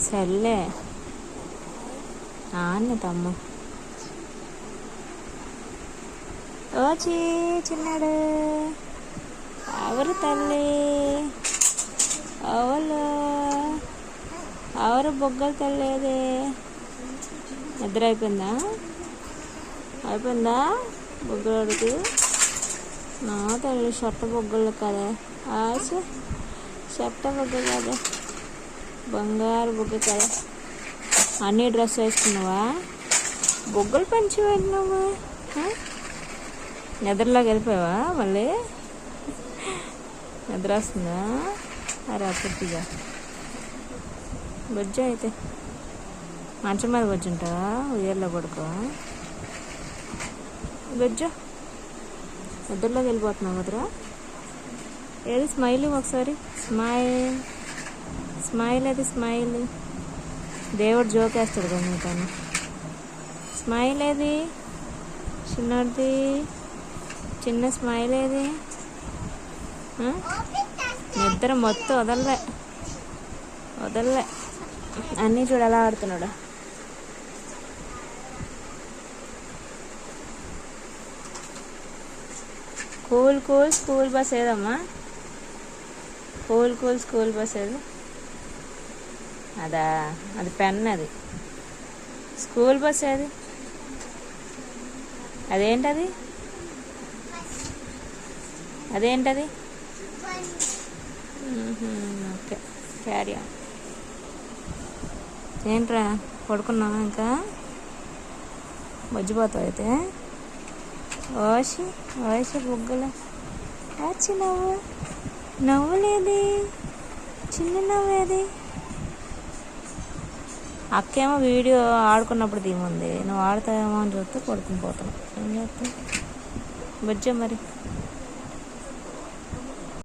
సర్లే ఆన్న తమ్ము ఓచి చిన్నాడు ఎవరు తల్లి అవలు ఎవరు బొగ్గలు తల్లేదే నిద్ర అయిపోయిందా బొగ్గలకి నా తల్లి షట్ట బొగ్గలు కదా ఆశ షట్ట బొగ్గ కదా బంగారు బొగ్గ కదా అన్నీ డ్రెస్ వేసుకున్నావా బొగ్గలు పెంచి వెళ్ళినావా నిద్రలోకి వెళ్ళిపోయావా మళ్ళీ నిద్ర వస్తుందా అరే పూర్తిగా బొజ్జ అయితే మంచం మీద బొజ్జుంటావా ఉయ్యాల్లో పడుకో బొజ్జ నిద్రలోకి వెళ్ళిపోతున్నావు కదరా ఏది స్మైల్ ఒకసారి స్మైల్ అది స్మైల్ దేవుడు జోకేస్తాడు కదా నీతోని స్మైల్ ఏది చిన్నది చిన్న స్మైల్ ఏది నిద్ర మొత్తం వదల్లే అన్నీ చూడు ఎలా ఆడుతున్నాడు కూల్ స్కూల్ బస్ ఏదమ్మా కూల్ స్కూల్ బస్ ఏది అదా అది పెన్ అది స్కూల్ బస్ ఏది అదేంటది ఓకే క్యారీ ఆన్ ఏంట్రా పడుకున్నావా ఇంకా మజ్జిపోతావు అయితే ఓసి బుగ్గలు వచ్చి నవ్వులేది చిన్న నవ్వేది అక్కేమో వీడియో ఆడుకున్నప్పుడు తీముంది నువ్వు ఆడతావేమో అని చూస్తే పడుకుని పోతాను ఏం చేస్తావు బుజ్జ మరి